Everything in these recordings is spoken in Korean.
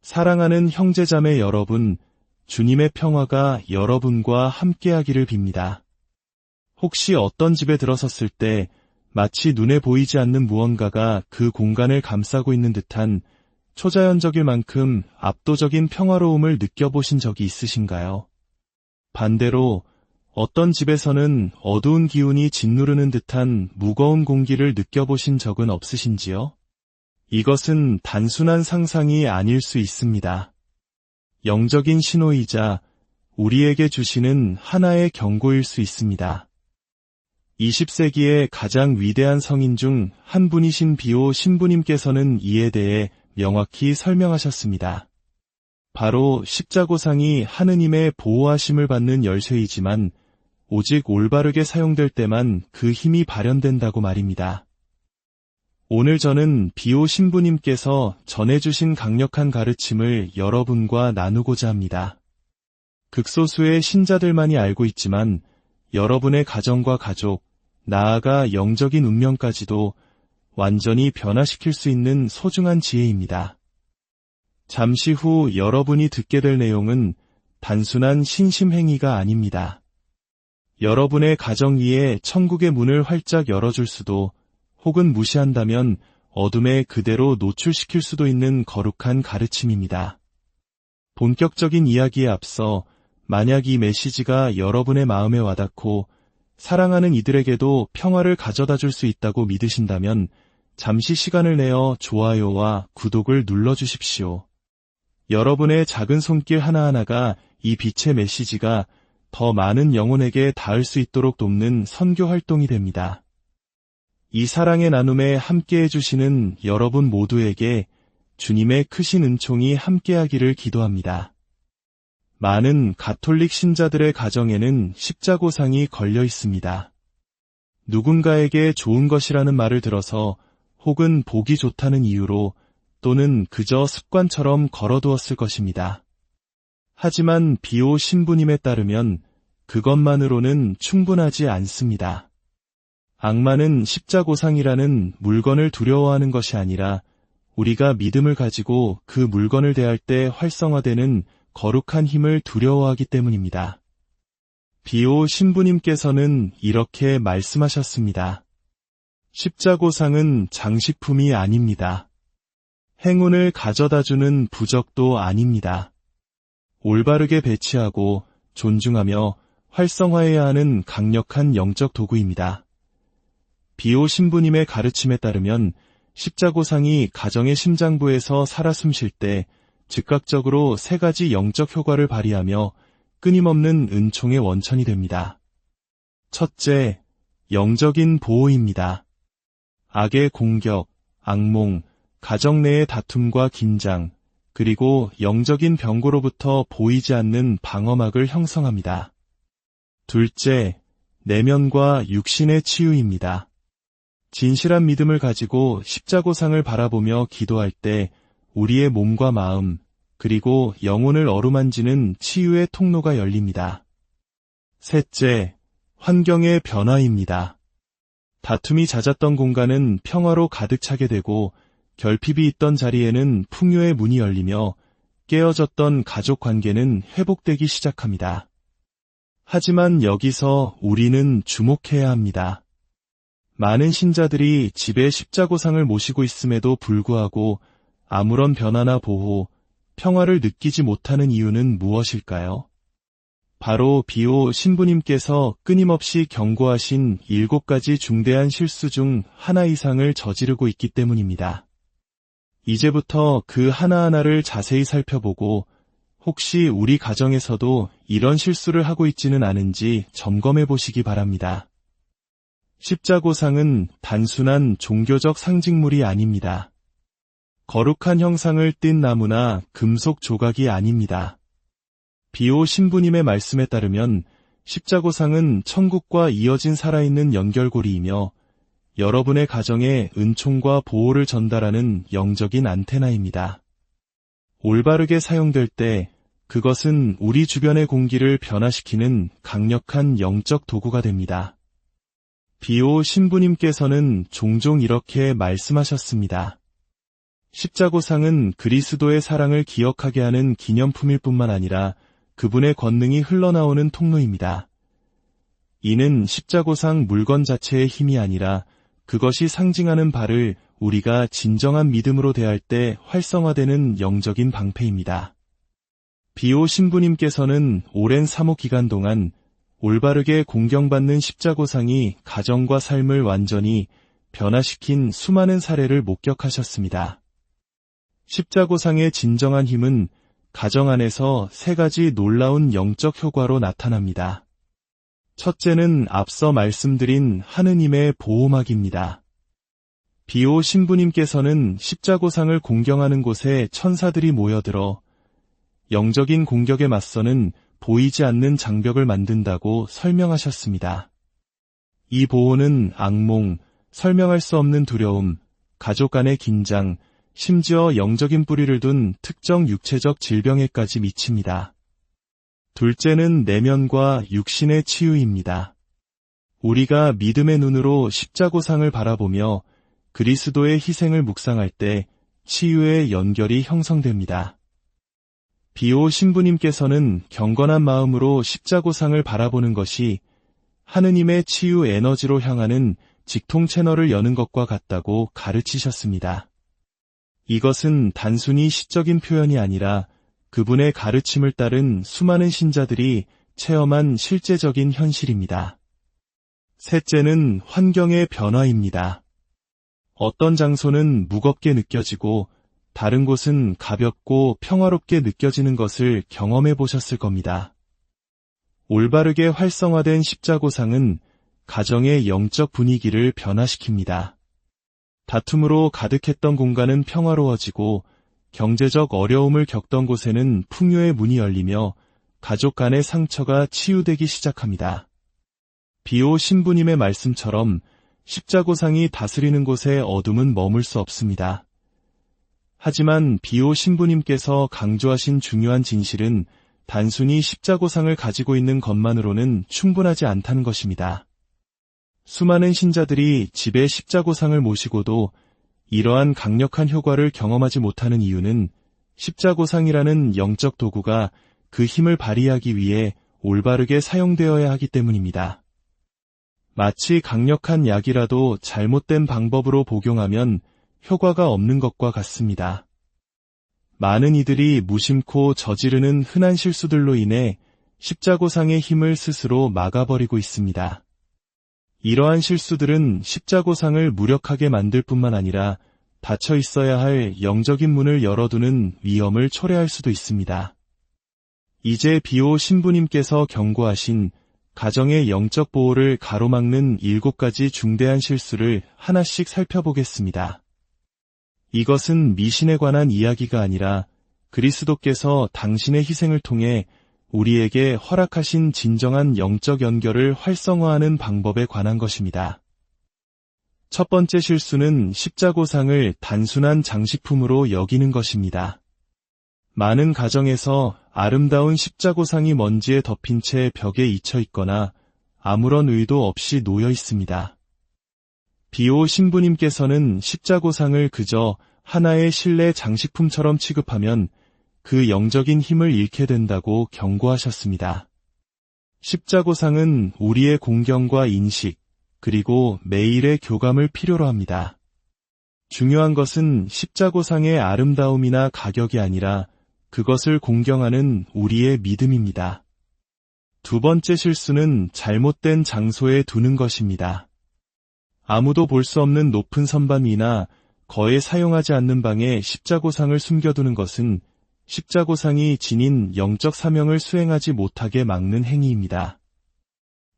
사랑하는 형제자매 여러분, 주님의 평화가 여러분과 함께하기를 빕니다. 혹시 어떤 집에 들어섰을 때 마치 눈에 보이지 않는 무언가가 그 공간을 감싸고 있는 듯한 초자연적일 만큼 압도적인 평화로움을 느껴보신 적이 있으신가요? 반대로 어떤 집에서는 어두운 기운이 짓누르는 듯한 무거운 공기를 느껴보신 적은 없으신지요? 이것은 단순한 상상이 아닐 수 있습니다. 영적인 신호이자 우리에게 주시는 하나의 경고일 수 있습니다. 20세기의 가장 위대한 성인 중 한 분이신 비오 신부님께서는 이에 대해 명확히 설명하셨습니다. 바로 십자고상이 하느님의 보호하심을 받는 열쇠이지만 오직 올바르게 사용될 때만 그 힘이 발현된다고 말입니다. 오늘 저는 비오 신부님께서 전해주신 강력한 가르침을 여러분과 나누고자 합니다. 극소수의 신자들만이 알고 있지만 여러분의 가정과 가족, 나아가 영적인 운명까지도 완전히 변화시킬 수 있는 소중한 지혜입니다. 잠시 후 여러분이 듣게 될 내용은 단순한 신심행위가 아닙니다. 여러분의 가정 위에 천국의 문을 활짝 열어줄 수도 혹은 무시한다면 어둠에 그대로 노출시킬 수도 있는 거룩한 가르침입니다. 본격적인 이야기에 앞서 만약 이 메시지가 여러분의 마음에 와닿고 사랑하는 이들에게도 평화를 가져다 줄 수 있다고 믿으신다면 잠시 시간을 내어 좋아요와 구독을 눌러주십시오. 여러분의 작은 손길 하나하나가 이 빛의 메시지가 더 많은 영혼에게 닿을 수 있도록 돕는 선교 활동이 됩니다. 이 사랑의 나눔에 함께해 주시는 여러분 모두에게 주님의 크신 은총이 함께하기를 기도합니다. 많은 가톨릭 신자들의 가정에는 십자고상이 걸려 있습니다. 누군가에게 좋은 것이라는 말을 들어서 혹은 보기 좋다는 이유로 또는 그저 습관처럼 걸어두었을 것입니다. 하지만 비오 신부님에 따르면 그것만으로는 충분하지 않습니다. 악마는 십자고상이라는 물건을 두려워하는 것이 아니라 우리가 믿음을 가지고 그 물건을 대할 때 활성화되는 거룩한 힘을 두려워하기 때문입니다. 비오 신부님께서는 이렇게 말씀하셨습니다. 십자고상은 장식품이 아닙니다. 행운을 가져다주는 부적도 아닙니다. 올바르게 배치하고 존중하며 활성화해야 하는 강력한 영적 도구입니다. 비오 신부님의 가르침에 따르면 십자고상이 가정의 심장부에서 살아 숨쉴 때 즉각적으로 세 가지 영적 효과를 발휘하며 끊임없는 은총의 원천이 됩니다. 첫째, 영적인 보호입니다. 악의 공격, 악몽, 가정 내의 다툼과 긴장, 그리고 영적인 병고로부터 보이지 않는 방어막을 형성합니다. 둘째, 내면과 육신의 치유입니다. 진실한 믿음을 가지고 십자고상을 바라보며 기도할 때 우리의 몸과 마음, 그리고 영혼을 어루만지는 치유의 통로가 열립니다. 셋째, 환경의 변화입니다. 다툼이 잦았던 공간은 평화로 가득 차게 되고 결핍이 있던 자리에는 풍요의 문이 열리며 깨어졌던 가족 관계는 회복되기 시작합니다. 하지만 여기서 우리는 주목해야 합니다. 많은 신자들이 집에 십자고상을 모시고 있음에도 불구하고 아무런 변화나 보호, 평화를 느끼지 못하는 이유는 무엇일까요? 바로 비오 신부님께서 끊임없이 경고하신 7가지 중대한 실수 중 하나 이상을 저지르고 있기 때문입니다. 이제부터 그 하나하나를 자세히 살펴보고 혹시 우리 가정에서도 이런 실수를 하고 있지는 않은지 점검해 보시기 바랍니다. 십자고상은 단순한 종교적 상징물이 아닙니다. 거룩한 형상을 띤 나무나 금속 조각이 아닙니다. 비오 신부님의 말씀에 따르면 십자고상은 천국과 이어진 살아있는 연결고리이며 여러분의 가정에 은총과 보호를 전달하는 영적인 안테나입니다. 올바르게 사용될 때 그것은 우리 주변의 공기를 변화시키는 강력한 영적 도구가 됩니다. 비오 신부님께서는 종종 이렇게 말씀하셨습니다. 십자고상은 그리스도의 사랑을 기억하게 하는 기념품일 뿐만 아니라 그분의 권능이 흘러나오는 통로입니다. 이는 십자고상 물건 자체의 힘이 아니라 그것이 상징하는 바를 우리가 진정한 믿음으로 대할 때 활성화되는 영적인 방패입니다. 비오 신부님께서는 오랜 사모 기간 동안 올바르게 공경받는 십자고상이 가정과 삶을 완전히 변화시킨 수많은 사례를 목격하셨습니다. 십자고상의 진정한 힘은 가정 안에서 세 가지 놀라운 영적 효과로 나타납니다. 첫째는 앞서 말씀드린 하느님의 보호막입니다. 비오 신부님께서는 십자고상을 공경하는 곳에 천사들이 모여들어 영적인 공격에 맞서는 보이지 않는 장벽을 만든다고 설명하셨습니다. 이 보호는 악몽, 설명할 수 없는 두려움, 가족 간의 긴장, 심지어 영적인 뿌리를 둔 특정 육체적 질병에까지 미칩니다. 둘째는 내면과 육신의 치유입니다. 우리가 믿음의 눈으로 십자고상을 바라보며 그리스도의 희생을 묵상할 때 치유의 연결이 형성됩니다. 비오 신부님께서는 경건한 마음으로 십자고상을 바라보는 것이 하느님의 치유 에너지로 향하는 직통 채널을 여는 것과 같다고 가르치셨습니다. 이것은 단순히 시적인 표현이 아니라 그분의 가르침을 따른 수많은 신자들이 체험한 실제적인 현실입니다. 셋째는 환경의 변화입니다. 어떤 장소는 무겁게 느껴지고 다른 곳은 가볍고 평화롭게 느껴지는 것을 경험해 보셨을 겁니다. 올바르게 활성화된 십자고상은 가정의 영적 분위기를 변화시킵니다. 다툼으로 가득했던 공간은 평화로워지고 경제적 어려움을 겪던 곳에는 풍요의 문이 열리며 가족 간의 상처가 치유되기 시작합니다. 비오 신부님의 말씀처럼 십자고상이 다스리는 곳에 어둠은 머물 수 없습니다. 하지만 비오 신부님께서 강조하신 중요한 진실은 단순히 십자고상을 가지고 있는 것만으로는 충분하지 않다는 것입니다. 수많은 신자들이 집에 십자고상을 모시고도 이러한 강력한 효과를 경험하지 못하는 이유는 십자고상이라는 영적 도구가 그 힘을 발휘하기 위해 올바르게 사용되어야 하기 때문입니다. 마치 강력한 약이라도 잘못된 방법으로 복용하면 효과가 없는 것과 같습니다. 많은 이들이 무심코 저지르는 흔한 실수들로 인해 십자고상의 힘을 스스로 막아버리고 있습니다. 이러한 실수들은 십자고상을 무력하게 만들 뿐만 아니라 닫혀 있어야 할 영적인 문을 열어두는 위험을 초래할 수도 있습니다. 이제 비오 신부님께서 경고하신 가정의 영적 보호를 가로막는 7가지 중대한 실수를 하나씩 살펴보겠습니다. 이것은 미신에 관한 이야기가 아니라 그리스도께서 당신의 희생을 통해 우리에게 허락하신 진정한 영적 연결을 활성화하는 방법에 관한 것입니다. 첫 번째 실수는 십자고상을 단순한 장식품으로 여기는 것입니다. 많은 가정에서 아름다운 십자고상이 먼지에 덮인 채 벽에 잊혀 있거나 아무런 의도 없이 놓여 있습니다. 비오 신부님께서는 십자고상을 그저 하나의 실내 장식품처럼 취급하면 그 영적인 힘을 잃게 된다고 경고하셨습니다. 십자고상은 우리의 공경과 인식, 그리고 매일의 교감을 필요로 합니다. 중요한 것은 십자고상의 아름다움이나 가격이 아니라 그것을 공경하는 우리의 믿음입니다. 두 번째 실수는 잘못된 장소에 두는 것입니다. 아무도 볼 수 없는 높은 선반 위나 거의 사용하지 않는 방에 십자고상을 숨겨두는 것은 십자고상이 지닌 영적 사명을 수행하지 못하게 막는 행위입니다.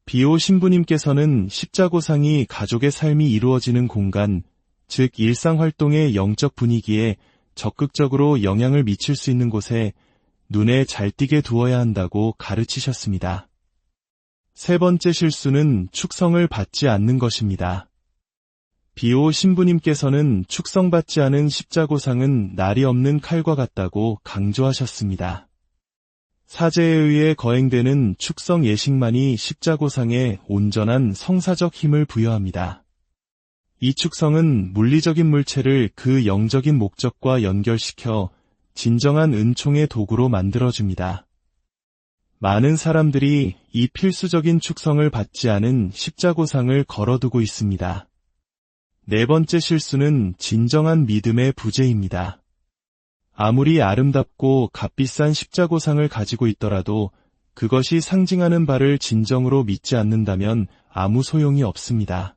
비오 신부님께서는 십자고상이 가족의 삶이 이루어지는 공간, 즉 일상활동의 영적 분위기에 적극적으로 영향을 미칠 수 있는 곳에 눈에 잘 띄게 두어야 한다고 가르치셨습니다. 세 번째 실수는 축성을 받지 않는 것입니다. 비오 신부님께서는 축성받지 않은 십자고상은 날이 없는 칼과 같다고 강조하셨습니다. 사제에 의해 거행되는 축성 예식만이 십자고상에 온전한 성사적 힘을 부여합니다. 이 축성은 물리적인 물체를 그 영적인 목적과 연결시켜 진정한 은총의 도구로 만들어줍니다. 많은 사람들이 이 필수적인 축성을 받지 않은 십자고상을 걸어두고 있습니다. 네 번째 실수는 진정한 믿음의 부재입니다. 아무리 아름답고 값비싼 십자고상을 가지고 있더라도 그것이 상징하는 바를 진정으로 믿지 않는다면 아무 소용이 없습니다.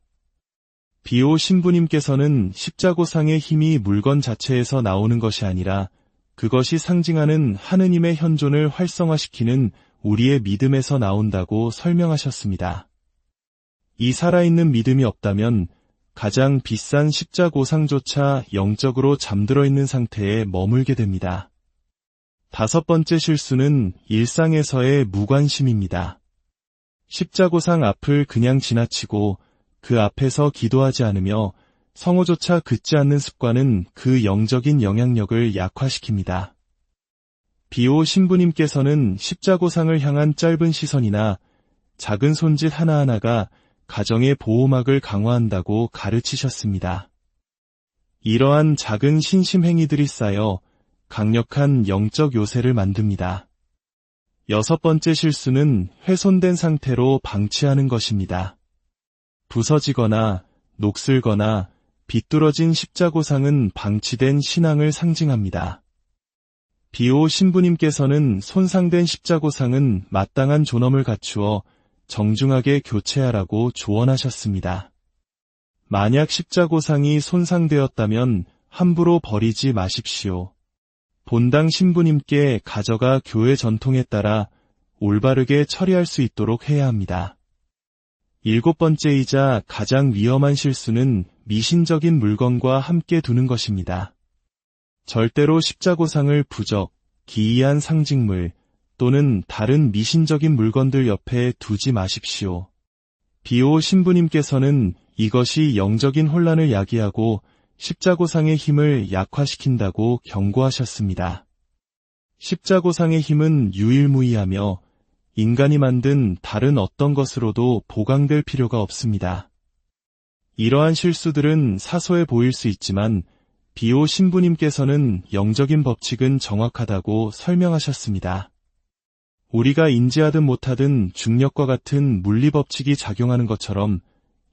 비오 신부님께서는 십자고상의 힘이 물건 자체에서 나오는 것이 아니라 그것이 상징하는 하느님의 현존을 활성화시키는 우리의 믿음에서 나온다고 설명하셨습니다. 이 살아있는 믿음이 없다면 가장 비싼 십자고상조차 영적으로 잠들어 있는 상태에 머물게 됩니다. 다섯 번째 실수는 일상에서의 무관심입니다. 십자고상 앞을 그냥 지나치고 그 앞에서 기도하지 않으며 성호조차 긋지 않는 습관은 그 영적인 영향력을 약화시킵니다. 비오 신부님께서는 십자고상을 향한 짧은 시선이나 작은 손짓 하나하나가 가정의 보호막을 강화한다고 가르치셨습니다. 이러한 작은 신심 행위들이 쌓여 강력한 영적 요새를 만듭니다. 여섯 번째 실수는 훼손된 상태로 방치하는 것입니다. 부서지거나 녹슬거나 비뚤어진 십자고상은 방치된 신앙을 상징합니다. 비오 신부님께서는 손상된 십자고상은 마땅한 존엄을 갖추어 정중하게 교체하라고 조언하셨습니다. 만약 십자고상이 손상되었다면 함부로 버리지 마십시오. 본당 신부님께 가져가 교회 전통에 따라 올바르게 처리할 수 있도록 해야 합니다. 일곱 번째이자 가장 위험한 실수는 미신적인 물건과 함께 두는 것입니다. 절대로 십자고상을 부적, 기이한 상징물 또는 다른 미신적인 물건들 옆에 두지 마십시오. 비오 신부님께서는 이것이 영적인 혼란을 야기하고 십자고상의 힘을 약화시킨다고 경고하셨습니다. 십자고상의 힘은 유일무이하며 인간이 만든 다른 어떤 것으로도 보강될 필요가 없습니다. 이러한 실수들은 사소해 보일 수 있지만 비오 신부님께서는 영적인 법칙은 정확하다고 설명하셨습니다. 우리가 인지하든 못하든 중력과 같은 물리법칙이 작용하는 것처럼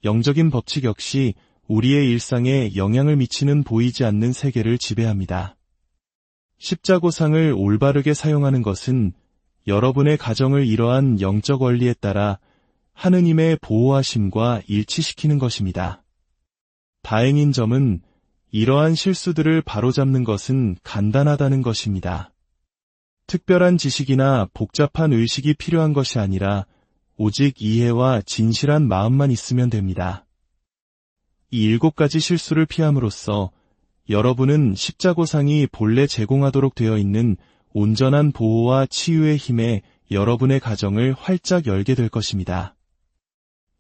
영적인 법칙 역시 우리의 일상에 영향을 미치는 보이지 않는 세계를 지배합니다. 십자고상을 올바르게 사용하는 것은 여러분의 가정을 이러한 영적 원리에 따라 하느님의 보호하심과 일치시키는 것입니다. 다행인 점은 이러한 실수들을 바로잡는 것은 간단하다는 것입니다. 특별한 지식이나 복잡한 의식이 필요한 것이 아니라 오직 이해와 진실한 마음만 있으면 됩니다. 이 7가지 실수를 피함으로써 여러분은 십자고상이 본래 제공하도록 되어 있는 온전한 보호와 치유의 힘에 여러분의 가정을 활짝 열게 될 것입니다.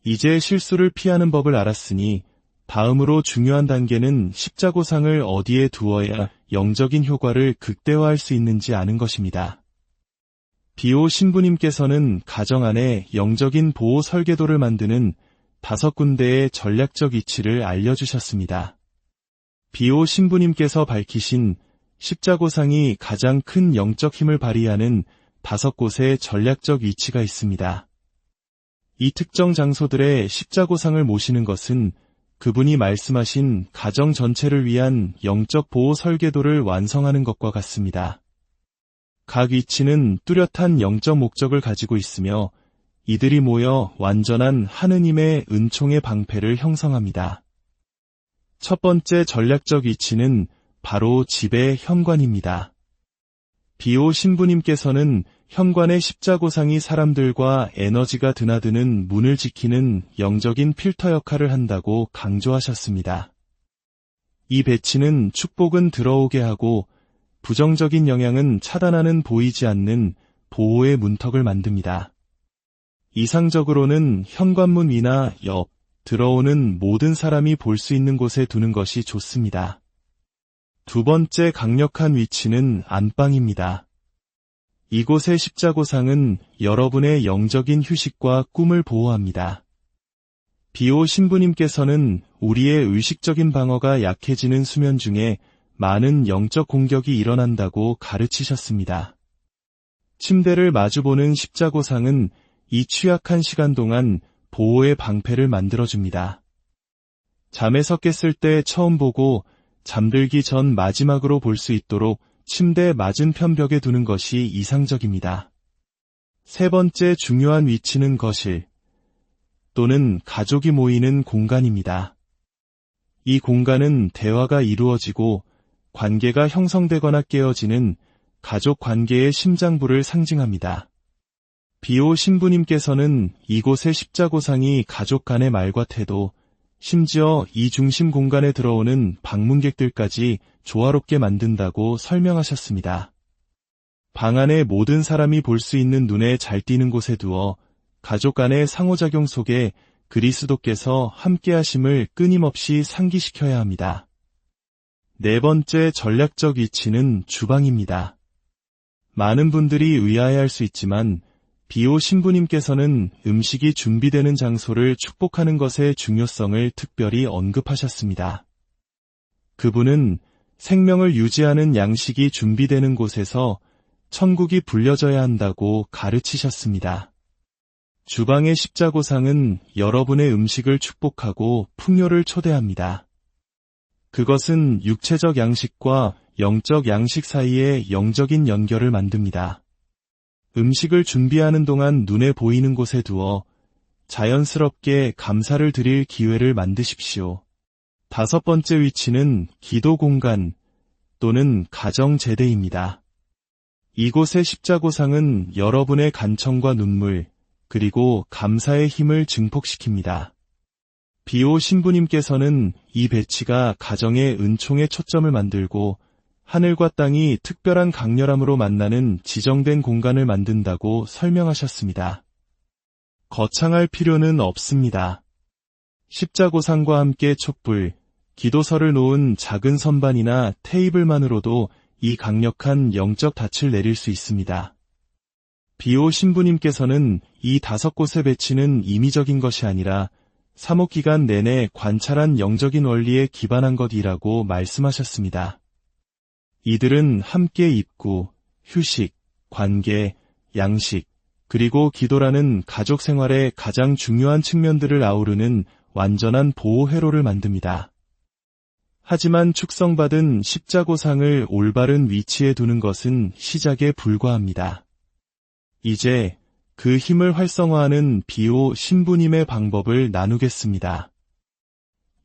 이제 실수를 피하는 법을 알았으니 다음으로 중요한 단계는 십자고상을 어디에 두어야 영적인 효과를 극대화할 수 있는지 아는 것입니다. 비오 신부님께서는 가정 안에 영적인 보호 설계도를 만드는 5군데의 전략적 위치를 알려주셨습니다. 비오 신부님께서 밝히신 십자고상이 가장 큰 영적 힘을 발휘하는 5곳의 전략적 위치가 있습니다. 이 특정 장소들의 십자고상을 모시는 것은 그분이 말씀하신 가정 전체를 위한 영적 보호 설계도를 완성하는 것과 같습니다. 각 위치는 뚜렷한 영적 목적을 가지고 있으며 이들이 모여 완전한 하느님의 은총의 방패를 형성합니다. 첫 번째 전략적 위치는 바로 집의 현관입니다. 비오 신부님께서는 현관의 십자고상이 사람들과 에너지가 드나드는 문을 지키는 영적인 필터 역할을 한다고 강조하셨습니다. 이 배치는 축복은 들어오게 하고 부정적인 영향은 차단하는 보이지 않는 보호의 문턱을 만듭니다. 이상적으로는 현관문 위나 옆, 들어오는 모든 사람이 볼 수 있는 곳에 두는 것이 좋습니다. 두 번째 강력한 위치는 안방입니다. 이곳의 십자고상은 여러분의 영적인 휴식과 꿈을 보호합니다. 비오 신부님께서는 우리의 의식적인 방어가 약해지는 수면 중에 많은 영적 공격이 일어난다고 가르치셨습니다. 침대를 마주보는 십자고상은 이 취약한 시간 동안 보호의 방패를 만들어줍니다. 잠에서 깼을 때 처음 보고 잠들기 전 마지막으로 볼 수 있도록 침대 맞은편 벽에 두는 것이 이상적입니다. 세 번째 중요한 위치는 거실 또는 가족이 모이는 공간입니다. 이 공간은 대화가 이루어지고 관계가 형성되거나 깨어지는 가족 관계의 심장부를 상징합니다. 비오 신부님께서는 이곳의 십자고상이 가족 간의 말과 태도, 심지어 이 중심 공간에 들어오는 방문객들까지 조화롭게 만든다고 설명하셨습니다. 방 안에 모든 사람이 볼 수 있는 눈에 잘 띄는 곳에 두어 가족 간의 상호작용 속에 그리스도께서 함께하심을 끊임없이 상기시켜야 합니다. 네 번째 전략적 위치는 주방입니다. 많은 분들이 의아해할 수 있지만 비오 신부님께서는 음식이 준비되는 장소를 축복하는 것의 중요성을 특별히 언급하셨습니다. 그분은 생명을 유지하는 양식이 준비되는 곳에서 천국이 불려져야 한다고 가르치셨습니다. 주방의 십자고상은 여러분의 음식을 축복하고 풍요를 초대합니다. 그것은 육체적 양식과 영적 양식 사이의 영적인 연결을 만듭니다. 음식을 준비하는 동안 눈에 보이는 곳에 두어 자연스럽게 감사를 드릴 기회를 만드십시오. 다섯 번째 위치는 기도 공간 또는 가정 제대입니다. 이곳의 십자고상은 여러분의 간청과 눈물, 그리고 감사의 힘을 증폭시킵니다. 비오 신부님께서는 이 배치가 가정의 은총에 초점을 만들고 하늘과 땅이 특별한 강렬함으로 만나는 지정된 공간을 만든다고 설명하셨습니다. 거창할 필요는 없습니다. 십자고상과 함께 촛불, 기도서를 놓은 작은 선반이나 테이블만으로도 이 강력한 영적 닻을 내릴 수 있습니다. 비오 신부님께서는 이 5곳의 배치는 임의적인 것이 아니라 사목기간 내내 관찰한 영적인 원리에 기반한 것이라고 말씀하셨습니다. 이들은 함께 입구, 휴식, 관계, 양식, 그리고 기도라는 가족 생활의 가장 중요한 측면들을 아우르는 완전한 보호 회로를 만듭니다. 하지만 축성받은 십자고상을 올바른 위치에 두는 것은 시작에 불과합니다. 이제 그 힘을 활성화하는 비오 신부님의 방법을 나누겠습니다.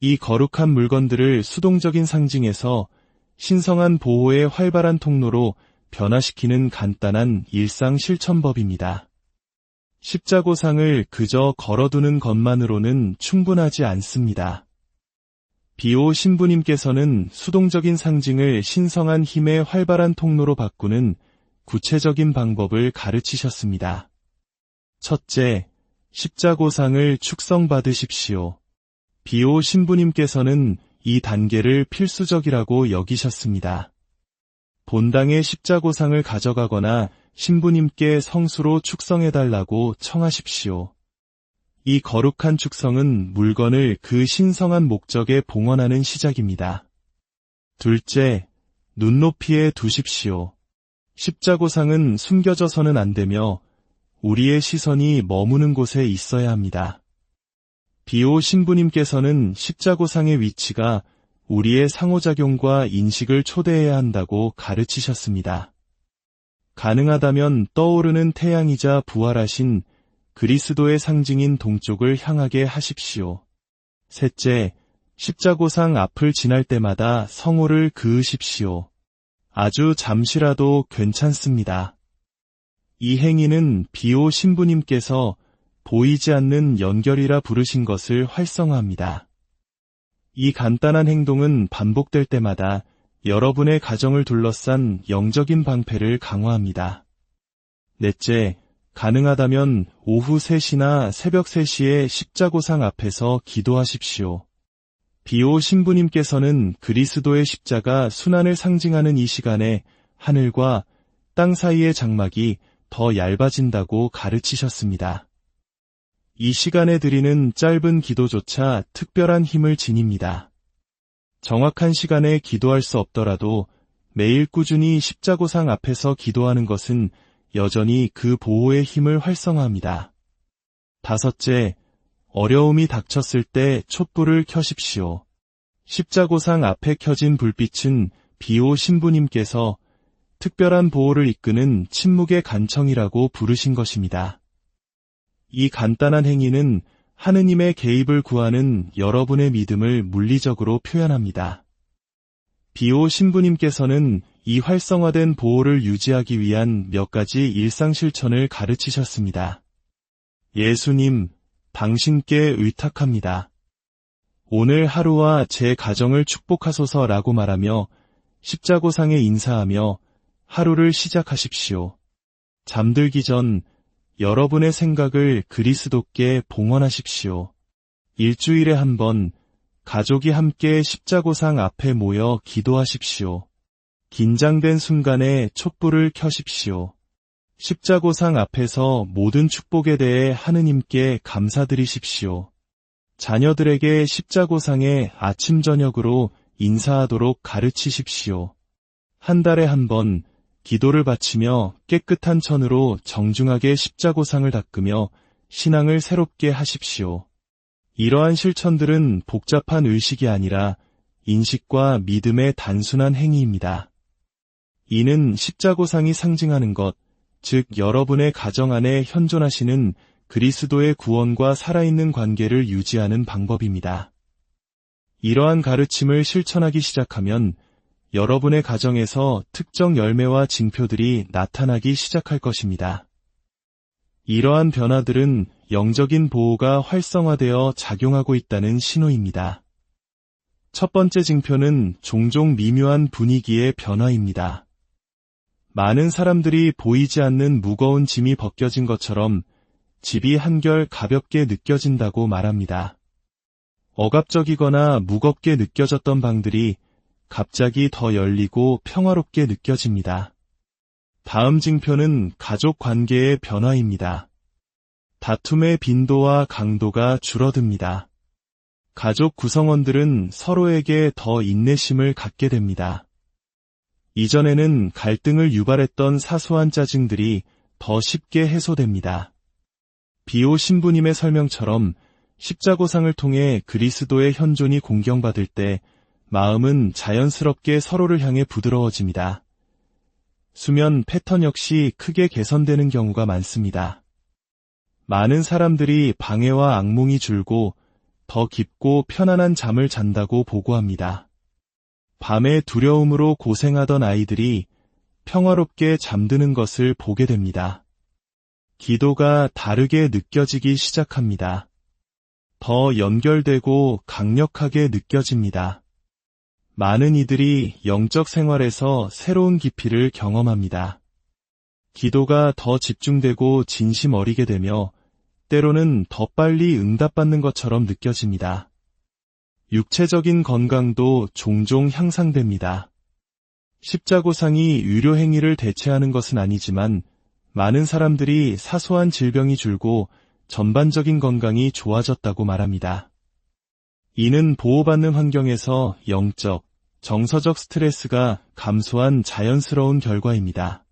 이 거룩한 물건들을 수동적인 상징에서 신성한 보호의 활발한 통로로 변화시키는 간단한 일상 실천법입니다. 십자고상을 그저 걸어두는 것만으로는 충분하지 않습니다. 비오 신부님께서는 수동적인 상징을 신성한 힘의 활발한 통로로 바꾸는 구체적인 방법을 가르치셨습니다. 첫째, 십자고상을 축성받으십시오. 비오 신부님께서는 이 단계를 필수적이라고 여기셨습니다. 본당의 십자고상을 가져가거나 신부님께 성수로 축성해달라고 청하십시오. 이 거룩한 축성은 물건을 그 신성한 목적에 봉헌하는 시작입니다. 둘째, 눈높이에 두십시오. 십자고상은 숨겨져서는 안 되며 우리의 시선이 머무는 곳에 있어야 합니다. 비오 신부님께서는 십자고상의 위치가 우리의 상호작용과 인식을 초대해야 한다고 가르치셨습니다. 가능하다면 떠오르는 태양이자 부활하신 그리스도의 상징인 동쪽을 향하게 하십시오. 셋째, 십자고상 앞을 지날 때마다 성호를 그으십시오. 아주 잠시라도 괜찮습니다. 이 행위는 비오 신부님께서 보이지 않는 연결이라 부르신 것을 활성화합니다. 이 간단한 행동은 반복될 때마다 여러분의 가정을 둘러싼 영적인 방패를 강화합니다. 넷째, 가능하다면 오후 3시나 새벽 3시에 십자고상 앞에서 기도하십시오. 비오 신부님께서는 그리스도의 십자가 순환을 상징하는 이 시간에 하늘과 땅 사이의 장막이 더 얇아진다고 가르치셨습니다. 이 시간에 드리는 짧은 기도조차 특별한 힘을 지닙니다. 정확한 시간에 기도할 수 없더라도 매일 꾸준히 십자고상 앞에서 기도하는 것은 여전히 그 보호의 힘을 활성화합니다. 다섯째, 어려움이 닥쳤을 때 촛불을 켜십시오. 십자고상 앞에 켜진 불빛은 비오 신부님께서 특별한 보호를 이끄는 침묵의 간청이라고 부르신 것입니다. 이 간단한 행위는 하느님의 개입을 구하는 여러분의 믿음을 물리적으로 표현합니다. 비오 신부님께서는 이 활성화된 보호를 유지하기 위한 몇 가지 일상 실천을 가르치셨습니다. 예수님, 당신께 의탁합니다. 오늘 하루와 제 가정을 축복하소서라고 말하며 십자고상에 인사하며 하루를 시작하십시오. 잠들기 전 여러분의 생각을 그리스도께 봉헌하십시오. 일주일에 한 번 가족이 함께 십자고상 앞에 모여 기도하십시오. 긴장된 순간에 촛불을 켜십시오. 십자고상 앞에서 모든 축복에 대해 하느님께 감사드리십시오. 자녀들에게 십자고상에 아침 저녁으로 인사하도록 가르치십시오. 한 달에 한 번 기도를 바치며 깨끗한 천으로 정중하게 십자고상을 닦으며 신앙을 새롭게 하십시오. 이러한 실천들은 복잡한 의식이 아니라 인식과 믿음의 단순한 행위입니다. 이는 십자고상이 상징하는 것, 즉 여러분의 가정 안에 현존하시는 그리스도의 구원과 살아있는 관계를 유지하는 방법입니다. 이러한 가르침을 실천하기 시작하면 여러분의 가정에서 특정 열매와 징표들이 나타나기 시작할 것입니다. 이러한 변화들은 영적인 보호가 활성화되어 작용하고 있다는 신호입니다. 첫 번째 징표는 종종 미묘한 분위기의 변화입니다. 많은 사람들이 보이지 않는 무거운 짐이 벗겨진 것처럼 집이 한결 가볍게 느껴진다고 말합니다. 억압적이거나 무겁게 느껴졌던 방들이 갑자기 더 열리고 평화롭게 느껴집니다. 다음 징표는 가족 관계의 변화입니다. 다툼의 빈도와 강도가 줄어듭니다. 가족 구성원들은 서로에게 더 인내심을 갖게 됩니다. 이전에는 갈등을 유발했던 사소한 짜증들이 더 쉽게 해소됩니다. 비오 신부님의 설명처럼 십자고상을 통해 그리스도의 현존이 공경받을 때 마음은 자연스럽게 서로를 향해 부드러워집니다. 수면 패턴 역시 크게 개선되는 경우가 많습니다. 많은 사람들이 방해와 악몽이 줄고 더 깊고 편안한 잠을 잔다고 보고합니다. 밤의 두려움으로 고생하던 아이들이 평화롭게 잠드는 것을 보게 됩니다. 기도가 다르게 느껴지기 시작합니다. 더 연결되고 강력하게 느껴집니다. 많은 이들이 영적 생활에서 새로운 깊이를 경험합니다. 기도가 더 집중되고 진심 어리게 되며 때로는 더 빨리 응답받는 것처럼 느껴집니다. 육체적인 건강도 종종 향상됩니다. 십자고상이 의료 행위를 대체하는 것은 아니지만 많은 사람들이 사소한 질병이 줄고 전반적인 건강이 좋아졌다고 말합니다. 이는 보호받는 환경에서 영적, 정서적 스트레스가 감소한 자연스러운 결과입니다.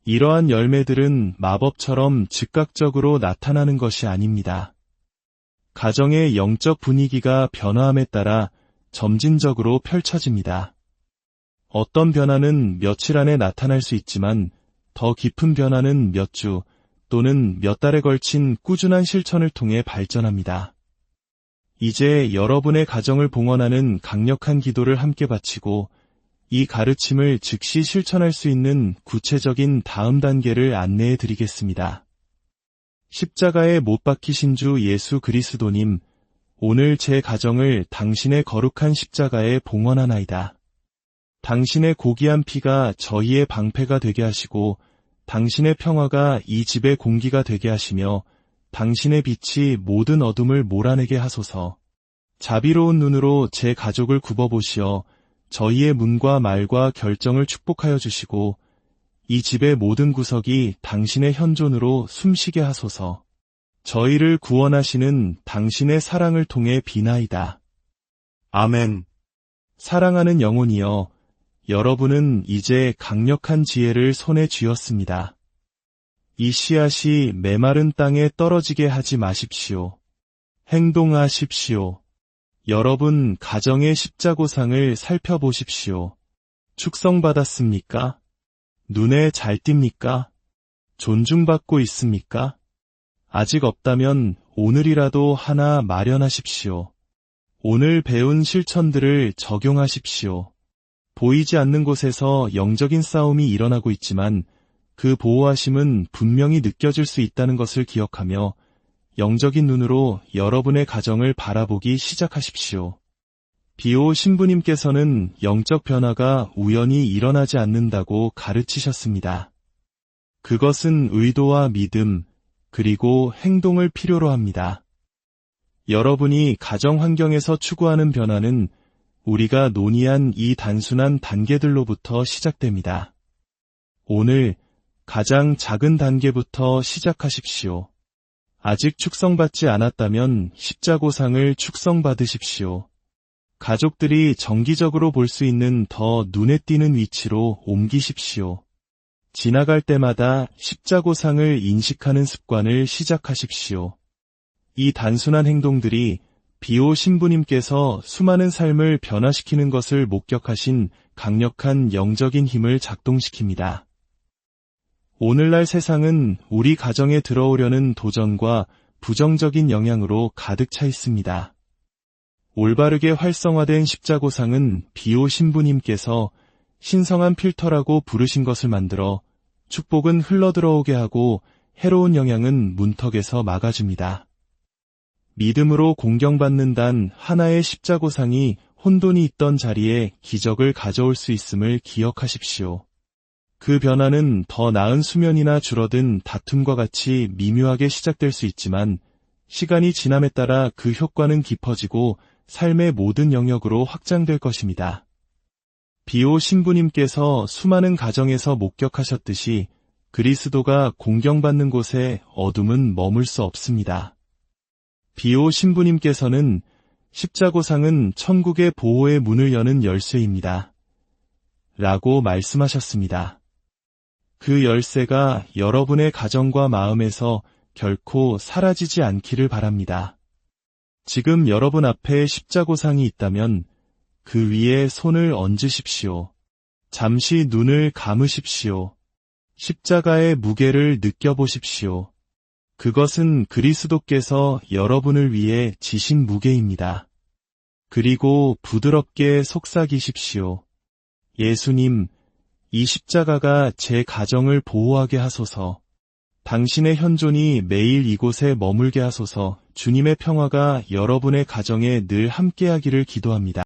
이러한 열매들은 마법처럼 즉각적으로 나타나는 것이 아닙니다. 가정의 영적 분위기가 변화함에 따라 점진적으로 펼쳐집니다. 어떤 변화는 며칠 안에 나타날 수 있지만 더 깊은 변화는 몇 주 또는 몇 달에 걸친 꾸준한 실천을 통해 발전합니다. 이제 여러분의 가정을 봉헌하는 강력한 기도를 함께 바치고 이 가르침을 즉시 실천할 수 있는 구체적인 다음 단계를 안내해 드리겠습니다. 십자가에 못 박히신 주 예수 그리스도님, 오늘 제 가정을 당신의 거룩한 십자가에 봉헌하나이다. 당신의 고귀한 피가 저희의 방패가 되게 하시고 당신의 평화가 이 집의 공기가 되게 하시며 당신의 빛이 모든 어둠을 몰아내게 하소서. 자비로운 눈으로 제 가족을 굽어보시어 저희의 문과 말과 결정을 축복하여 주시고 이 집의 모든 구석이 당신의 현존으로 숨쉬게 하소서. 저희를 구원하시는 당신의 사랑을 통해 비나이다. 아멘. 사랑하는 영혼이여, 여러분은 이제 강력한 지혜를 손에 쥐었습니다. 이 씨앗이 메마른 땅에 떨어지게 하지 마십시오. 행동하십시오. 여러분 가정의 십자고상을 살펴보십시오. 축성받았습니까? 눈에 잘 띕니까? 존중받고 있습니까? 아직 없다면 오늘이라도 하나 마련하십시오. 오늘 배운 실천들을 적용하십시오. 보이지 않는 곳에서 영적인 싸움이 일어나고 있지만 그 보호하심은 분명히 느껴질 수 있다는 것을 기억하며 영적인 눈으로 여러분의 가정을 바라보기 시작하십시오. 비오 신부님께서는 영적 변화가 우연히 일어나지 않는다고 가르치셨습니다. 그것은 의도와 믿음, 그리고 행동을 필요로 합니다. 여러분이 가정 환경에서 추구하는 변화는 우리가 논의한 이 단순한 단계들로부터 시작됩니다. 오늘 가장 작은 단계부터 시작하십시오. 아직 축성받지 않았다면 십자고상을 축성받으십시오. 가족들이 정기적으로 볼 수 있는 더 눈에 띄는 위치로 옮기십시오. 지나갈 때마다 십자고상을 인식하는 습관을 시작하십시오. 이 단순한 행동들이 비오 신부님께서 수많은 삶을 변화시키는 것을 목격하신 강력한 영적인 힘을 작동시킵니다. 오늘날 세상은 우리 가정에 들어오려는 도전과 부정적인 영향으로 가득 차 있습니다. 올바르게 활성화된 십자고상은 비오 신부님께서 신성한 필터라고 부르신 것을 만들어 축복은 흘러들어오게 하고 해로운 영향은 문턱에서 막아줍니다. 믿음으로 공경받는 단 하나의 십자고상이 혼돈이 있던 자리에 기적을 가져올 수 있음을 기억하십시오. 그 변화는 더 나은 수면이나 줄어든 다툼과 같이 미묘하게 시작될 수 있지만 시간이 지남에 따라 그 효과는 깊어지고 삶의 모든 영역으로 확장될 것입니다. 비오 신부님께서 수많은 가정에서 목격하셨듯이 그리스도가 공경받는 곳에 어둠은 머물 수 없습니다. 비오 신부님께서는 십자고상은 천국의 보호의 문을 여는 열쇠입니다. 라고 말씀하셨습니다. 그 열쇠가 여러분의 가정과 마음에서 결코 사라지지 않기를 바랍니다. 지금 여러분 앞에 십자고상이 있다면 그 위에 손을 얹으십시오. 잠시 눈을 감으십시오. 십자가의 무게를 느껴보십시오. 그것은 그리스도께서 여러분을 위해 지신 무게입니다. 그리고 부드럽게 속삭이십시오. 예수님, 이 십자가가 제 가정을 보호하게 하소서. 당신의 현존이 매일 이곳에 머물게 하소서. 주님의 평화가 여러분의 가정에 늘 함께하기를 기도합니다.